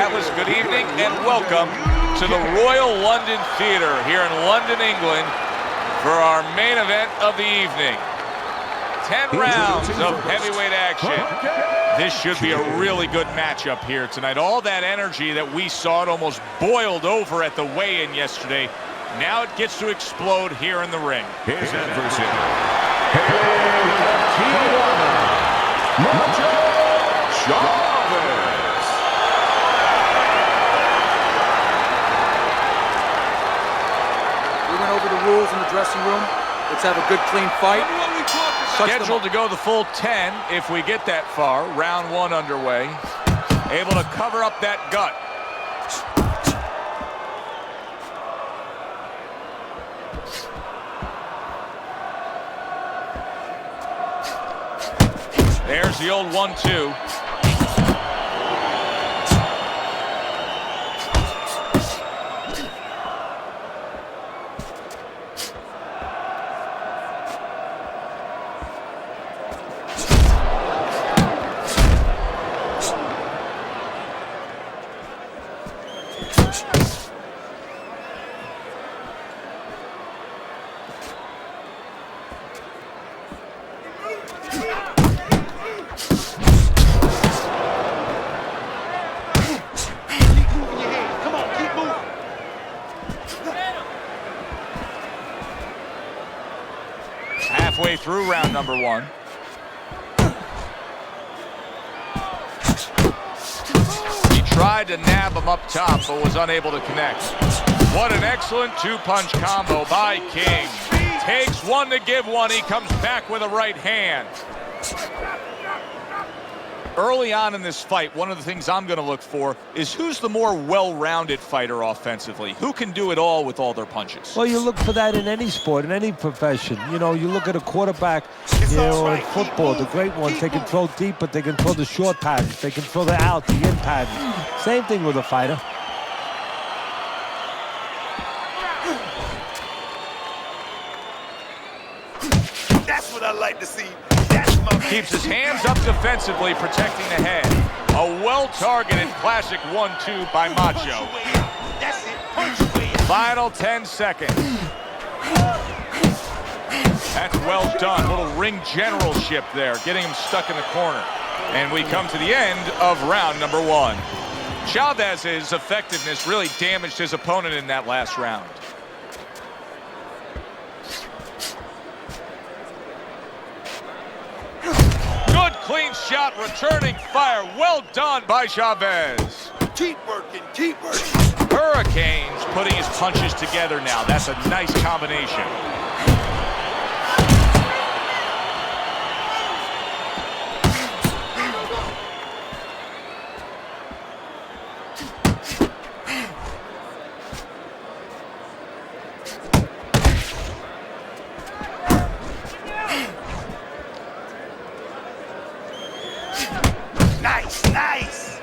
that was good evening and welcome to the Royal London Theatre here in London, England for our main event of the evening. 10 rounds of heavyweight action. This should be a really good matchup here tonight. All that energy that we saw, it almost boiled over at the weigh-in yesterday. Now it gets to explode here in the ring. His adversary, Macho Chavez. We went over the rules in the dressing room. Let's have a good, clean fight. Scheduled to go the full 10 if we get that far. Round 1 underway. Able to cover up that gut. There's the old 1-2. Halfway through round number 1. He tried to nab him up top, but was unable to connect. What an excellent two-punch combo by King. Takes one to give one. He comes back with a right hand. Early on in this fight, one of the things I'm going to look for is who's the more well-rounded fighter offensively. Who can do it all with all their punches? Well, you look for that in any sport, in any profession. You know, you look at a quarterback, you know, in football, the great ones, they can throw deep, but they can throw the short patterns. They can throw the out, the in pattern. Same thing with a fighter. That's what I like to see. Keeps his hands up defensively, protecting the head. A well-targeted classic 1-2 by Macho. That's it. Punch away. Final 10 seconds. That's well done. Little ring generalship there, getting him stuck in the corner. And we come to the end of round number 1. Chavez's effectiveness really damaged his opponent in that last round. Good clean shot, returning fire. Well done by Chavez. Keep working, keep working. Hurricanes putting his punches together now. That's a nice combination. Nice, nice.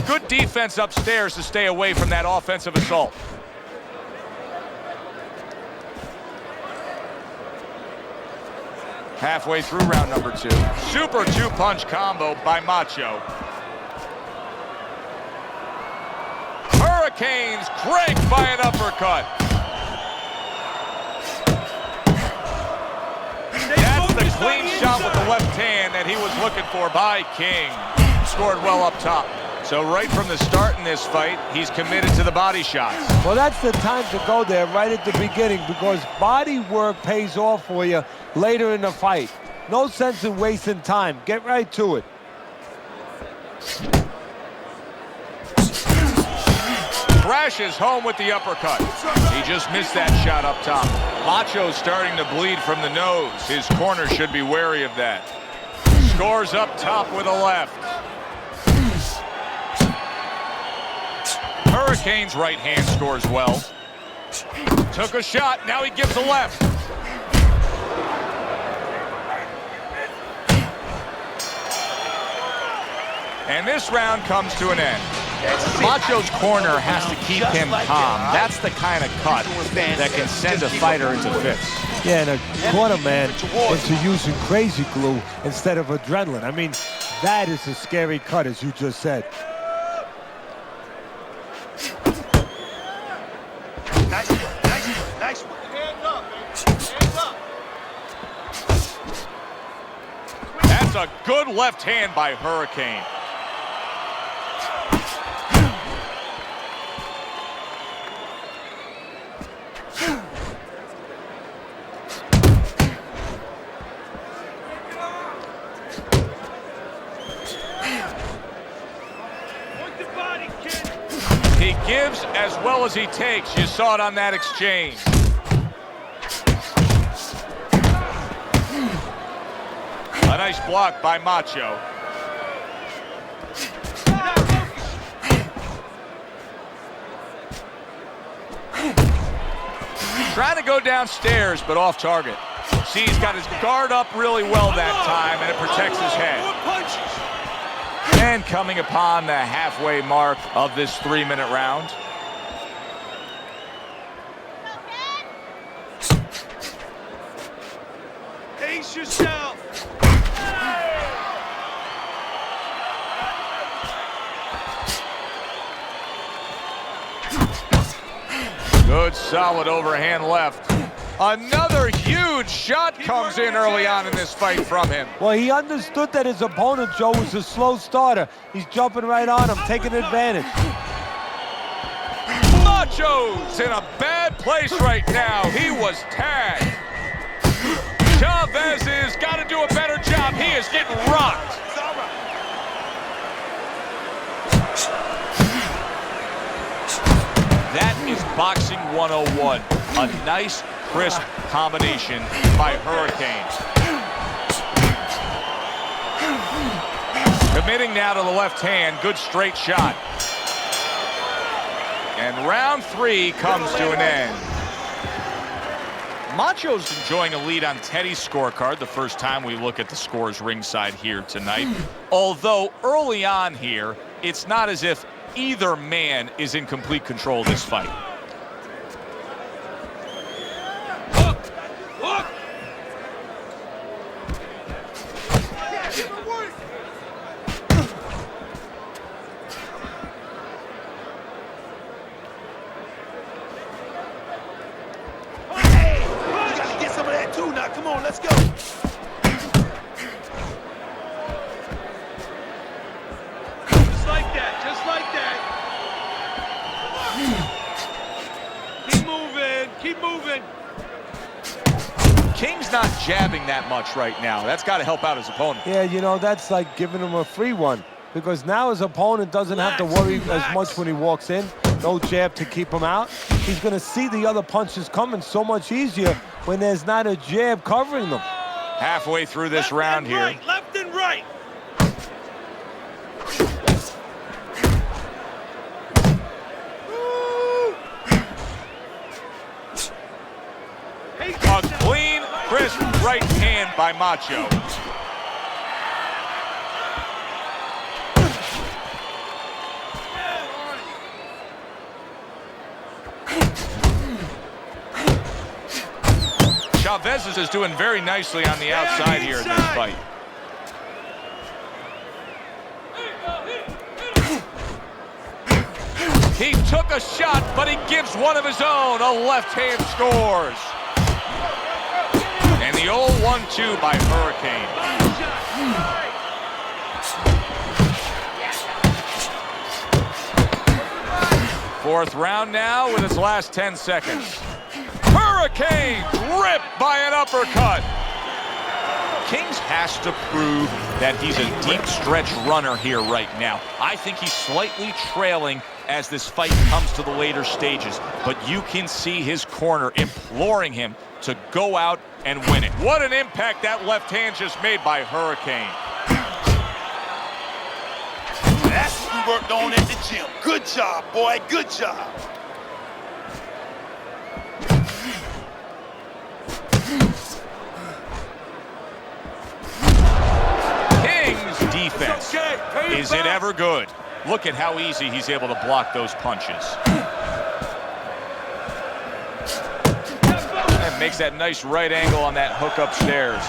Good defense upstairs to stay away from that offensive assault. Halfway through round number 2. Super two-punch combo by Macho. Hurricanes cranked by an uppercut. That's the clean shot with the left hand that he was looking for by King. Scored well up top. So right from the start in this fight, he's committed to the body shots. Well, that's the time to go there right at the beginning, because body work pays off for you later in the fight. No sense in wasting time. Get right to it. Crashes home with the uppercut. He just missed that shot up top. Macho's starting to bleed from the nose. His corner should be wary of that. Scores up top with a left. Hurricane's right hand scores well. Took a shot, now he gives a left. And this round comes to an end. Macho's corner has to keep him calm. That's the kind of cut that can send a fighter into fits. Yeah, and a quarter man into using crazy glue instead of adrenaline. I mean, that is a scary cut, as you just said. Nice one, nice one, nice one. Hands up, baby. Hands up. That's a good left hand by Hurricane. He gives as well as he takes. You saw it on that exchange. A nice block by Macho. Trying to go downstairs, but off target. See, he's got his guard up really well that time, and it protects his head. And coming upon the halfway mark of this 3-minute round. Pace yourself. Good, solid overhand left. Another huge shot comes in early on in this fight from him. Well, he understood that his opponent, Joe, was a slow starter. He's jumping right on him, taking advantage. Macho's in a bad place right now. He was tagged. Chavez has got to do a better job. He is getting rocked. It's all right. That is boxing 101. A nice, crisp combination by Hurricane. Committing now to the left hand. Good straight shot. And round 3 comes to an end. Macho's enjoying a lead on Teddy's scorecard the first time we look at the scores ringside here tonight. Although early on here, it's not as if either man is in complete control of this fight. Hook! Hook! Give it work! Hey! You gotta get some of that too now. Come on, let's go. Just like that, just like that. Keep moving, keep moving. King's not jabbing that much right now. That's got to help out his opponent. Yeah, you know, that's like giving him a free one, because now his opponent doesn't have to worry as much when he walks in. No jab to keep him out. He's going to see the other punches coming so much easier when there's not a jab covering them. Halfway through this round here. Right, left and right. A clean, crisp right hand by Macho. Chavez is doing very nicely on the outside here in this fight. He took a shot, but he gives one of his own. A left hand scores. And the old 1-2 by Hurricane. Fourth round now with its last 10 seconds. Hurricane ripped by an uppercut. Kings has to prove that he's a deep stretch runner here right now. I think he's slightly trailing as this fight comes to the later stages, but you can see his corner imploring him to go out and win it. What an impact that left hand just made by Hurricane. That's what we worked on at the gym. Good job, boy, good job. King's defense, is it ever good? Look at how easy he's able to block those punches. And makes that nice right angle on that hook upstairs.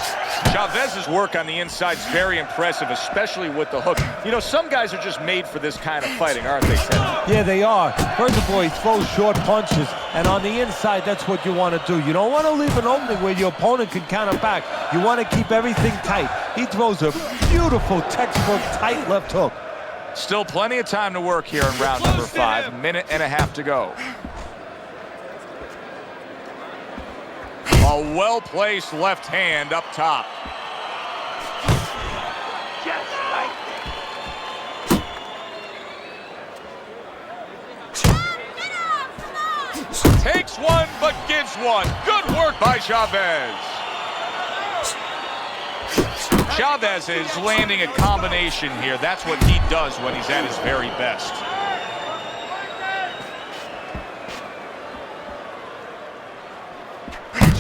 Chavez's work on the inside is very impressive, especially with the hook. You know, some guys are just made for this kind of fighting, aren't they, Ted? Yeah, they are. First of all, he throws short punches, and on the inside, that's what you want to do. You don't want to leave an opening where your opponent can counter back. You want to keep everything tight. He throws a beautiful textbook tight left hook. Still plenty of time to work here in round number 5. Minute and a half to go. A well-placed left hand up top. Just like that. Takes one, but gives one. Good work by Chavez. Chavez is landing a combination here. That's what he does when he's at his very best.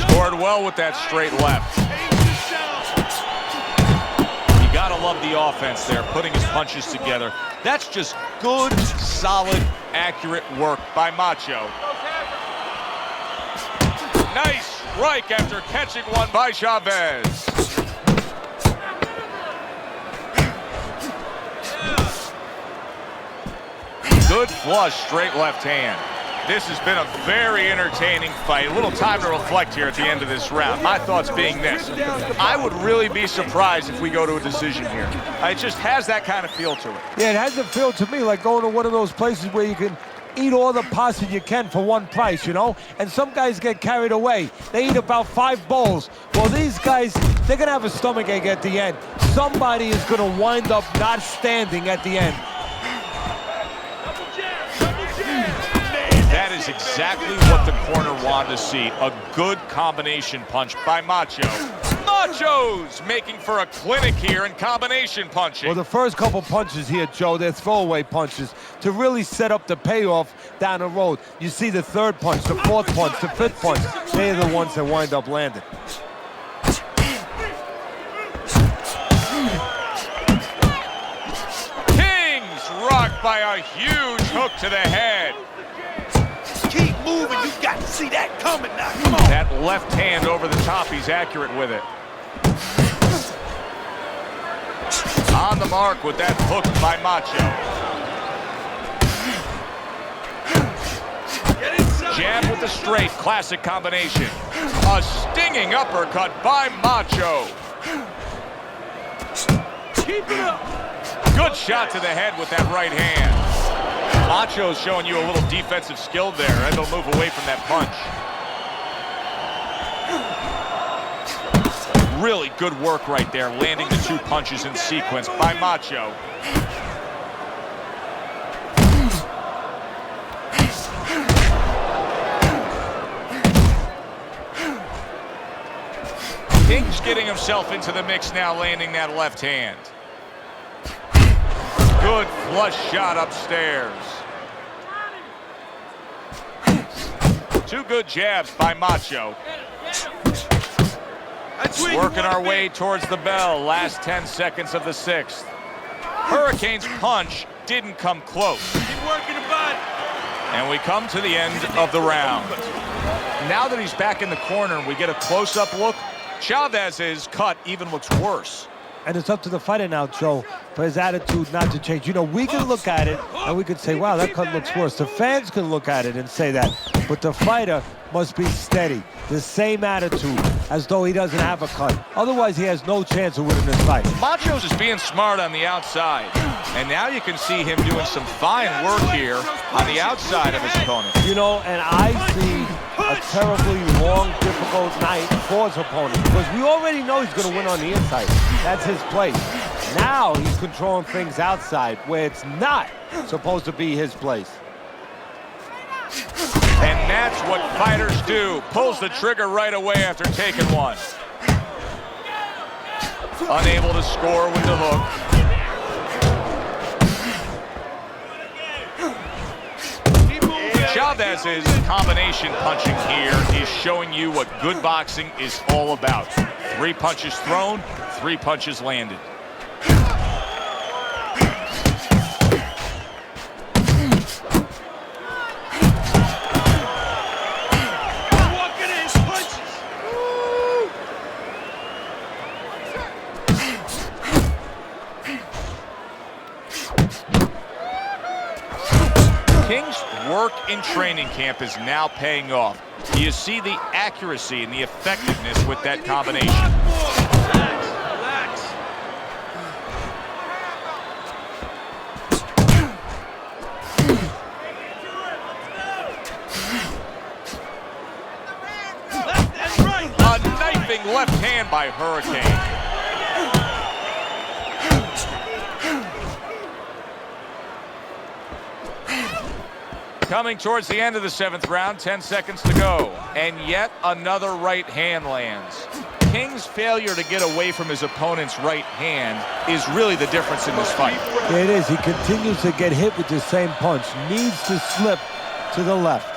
Scored well with that straight left. You gotta love the offense there, putting his punches together. That's just good, solid, accurate work by Macho. Nice strike after catching one by Chavez. Good flush, straight left hand. This has been a very entertaining fight. A little time to reflect here at the end of this round. My thoughts being this: I would really be surprised if we go to a decision here. It just has that kind of feel to it. Yeah, it has a feel to me like going to one of those places where you can eat all the pasta you can for one price, you know? And some guys get carried away. They eat about 5 bowls. Well, these guys, they're going to have a stomachache at the end. Somebody is going to wind up not standing at the end. That is exactly what the corner wanted to see. A good combination punch by Macho. Macho's making for a clinic here in combination punching. Well, the first couple punches here, Joe, they're throwaway punches to really set up the payoff down the road. You see the third punch, the fourth punch, the fifth punch. They're the ones that wind up landing. King's rocked by a huge hook to the head. keep moving. You got to see that coming now. Come on. That left hand over the top. He's accurate with it. On the mark with that hook by Macho. Jab with the straight, classic combination. A stinging uppercut by Macho. Keep it up. Good shot to the head with that right hand. Macho's showing you a little defensive skill there, and he'll move away from that punch. Really good work right there, landing the two punches in sequence by Macho. King's getting himself into the mix now, landing that left hand. Good flush shot upstairs. Two good jabs by Macho. Working our way towards the bell. Last 10 seconds of the sixth. Hurricane's punch didn't come close. Keep working the body. And we come to the end of the round. Now that he's back in the corner and we get a close-up look, Chavez's cut even looks worse. And it's up to the fighter now, Joe, for his attitude not to change. You know, we can look at it and we can say, wow, that cut looks worse. The fans can look at it and say that. But the fighter must be steady, the same attitude, as though he doesn't have a cut. Otherwise, he has no chance of winning this fight. Macho's just being smart on the outside. And now you can see him doing some fine work here on the outside of his opponent. You know, and I see a terribly long, difficult night for his opponent because we already know he's going to win on the inside. That's his place. Now he's controlling things outside where it's not supposed to be his place. And that's what fighters do. Pulls the trigger right away after taking one. Unable to score with the hook. Chavez's combination punching here is showing you what good boxing is all about. 3 punches thrown, 3 punches landed. work in training camp is now paying off. You see the accuracy and the effectiveness with that combination. Relax. Left and right. A knifing left hand by Hurricane. Coming towards the end of the 7th round, 10 seconds to go. And yet another right hand lands. King's failure to get away from his opponent's right hand is really the difference in this fight. Yeah, it is. He continues to get hit with the same punch. Needs to slip to the left.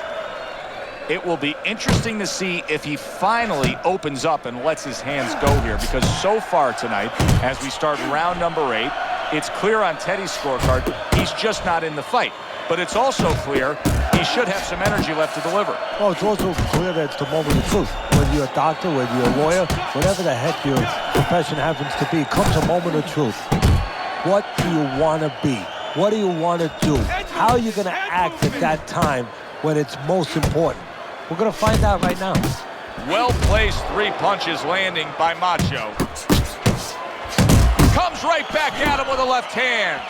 It will be interesting to see if he finally opens up and lets his hands go here, because so far tonight, as we start round number 8, it's clear on Teddy's scorecard he's just not in the fight. But it's also clear he should have some energy left to deliver. Well, it's also clear that it's the moment of truth. Whether you're a doctor, whether you're a lawyer, whatever the heck your profession happens to be, comes a moment of truth. What do you want to be? What do you want to do? How are you going to act at that time when it's most important? We're going to find out right now. Well-placed 3 punches landing by Macho. Comes right back at him with a left hand.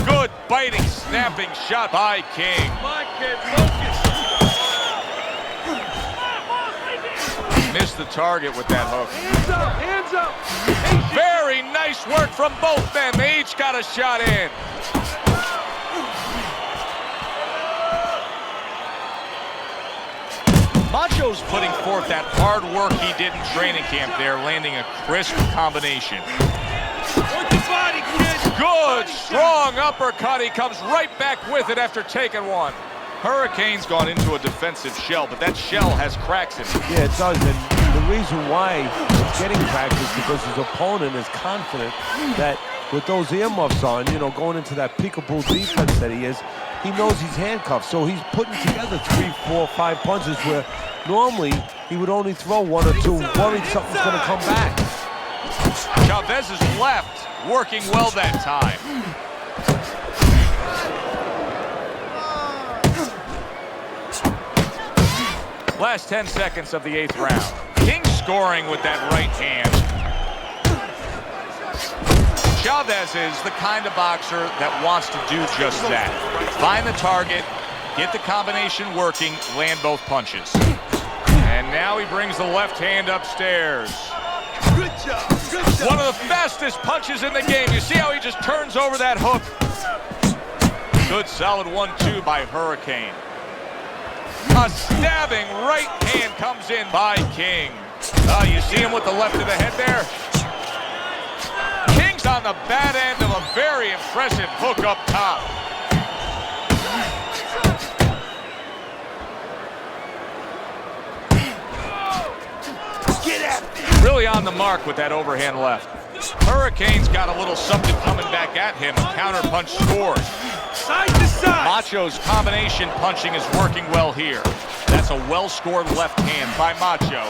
Good biting, snapping shot by King. Missed the target with that hook. Hands up. Very nice work from both men. They each got a shot in. Macho's putting forth that hard work he did in training camp there, landing a crisp combination. Work your body, kid. Good, strong uppercut. He comes right back with it after taking one. Hurricane's gone into a defensive shell, but that shell has cracks in it. Yeah, it does. And the reason why he's getting cracked is because his opponent is confident that with those earmuffs on, you know, going into that peekaboo defense that he is, he knows he's handcuffed. So he's putting together 3, 4, 5 punches where normally he would only throw 1 or 2, worried something's going to come back. Chavez's left working well that time. Last 10 seconds of the 8th round. King scoring with that right hand. Chavez is the kind of boxer that wants to do just that. Find the target, get the combination working, land both punches. And now he brings the left hand upstairs. Good job. Good job. One of the fastest punches in the game. You see how he just turns over that hook? Good solid 1-2 by Hurricane. A stabbing right hand comes in by King. You see him with the left of the head there? King's on the bad end of a very impressive hook up top. Get at Really on the mark with that overhand left. Hurricane's got a little something coming back at him. Counter punch scores. side to side. Macho's combination punching is working well here. That's a well-scored left hand by Macho.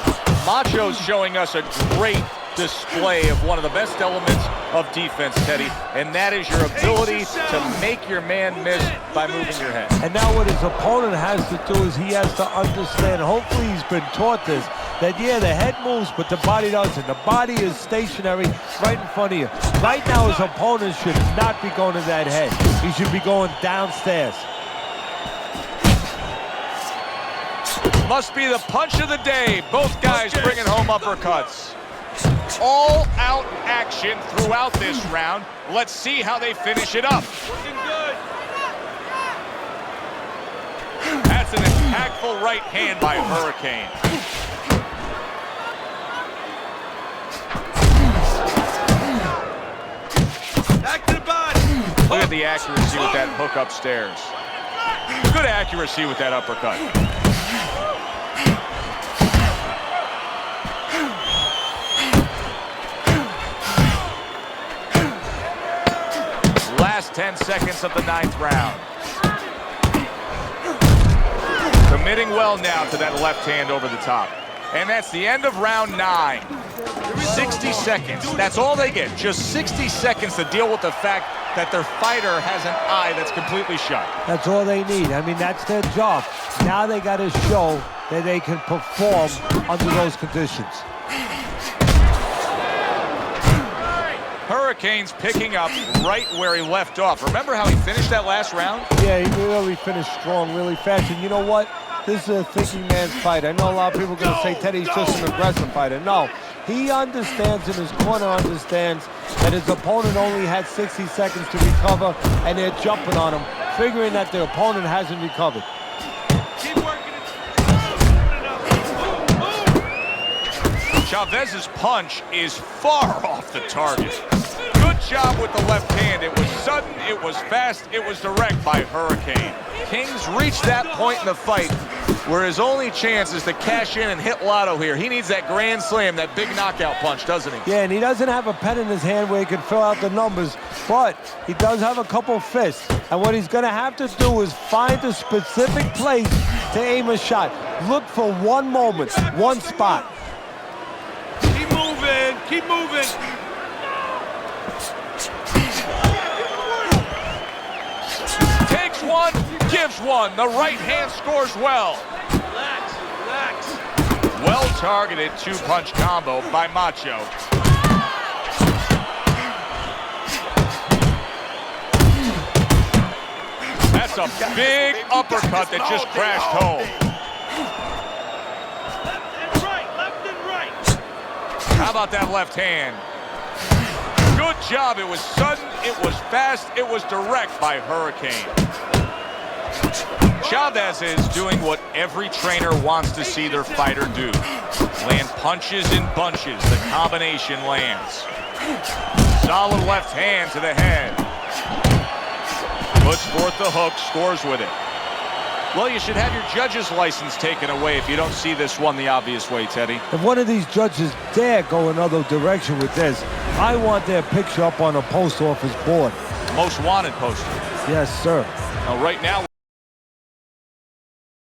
Macho's showing us a great display of one of the best elements of defense, Teddy, and that is your ability to make your man miss by moving your head. And now what his opponent has to do is he has to understand, hopefully he's been taught this, that yeah, the head moves, but the body doesn't. The body is stationary right in front of you. Right now his opponent should not be going to that head. He should be going downstairs. Must be the punch of the day. Both guys bringing home uppercuts. All-out action throughout this round. Let's see how they finish it up. Looking good. That's an impactful right hand by Hurricane. Back to the body. Look at the accuracy with that hook upstairs. Good accuracy with that uppercut. Last 10 seconds of the 9th round. Committing well now to that left hand over the top. And that's the end of round 9. 60 seconds. That's all they get. Just 60 seconds to deal with the fact that their fighter has an eye that's completely shut. That's all they need. I mean, that's their job. Now they got to show that they can perform under those conditions. Hurricane's picking up right where he left off. Remember how he finished that last round? Yeah, he really finished strong, really fast. And you know what? This is a thinking man's fight. I know a lot of people are going to say Teddy's just an aggressive fighter. No, he understands, and his corner understands that his opponent only had 60 seconds to recover, and they're jumping on him, figuring that the opponent hasn't recovered. Keep working it. Chavez's punch is far off the target. Good job with the left hand. It was sudden, it was fast, it was direct by Hurricane. King's reached that point in the fight where his only chance is to cash in and hit Lotto here. He needs that grand slam, that big knockout punch, doesn't he? Yeah, and he doesn't have a pen in his hand where he can fill out the numbers, but he does have a couple fists. And what he's going to have to do is find a specific place to aim a shot. Look for one moment, one spot. Keep moving. Keep moving. Takes one, gives one. The right hand scores well. Relax. Relax. Well targeted two-punch combo by Macho. That's a big uppercut that just crashed home. Left and right. Left and right. How about that left hand? Good job. It was sudden, it was fast, it was direct by Hurricane. Chavez is doing what every trainer wants to see their fighter do. Land punches in bunches. The combination lands. Solid left hand to the head. Puts forth the hook, scores with it. Well, you should have your judge's license taken away if you don't see this one the obvious way, Teddy. If one of these judges dare go another direction with this, I want their picture up on a post office board. Most wanted poster. Yes, sir. Now, right now,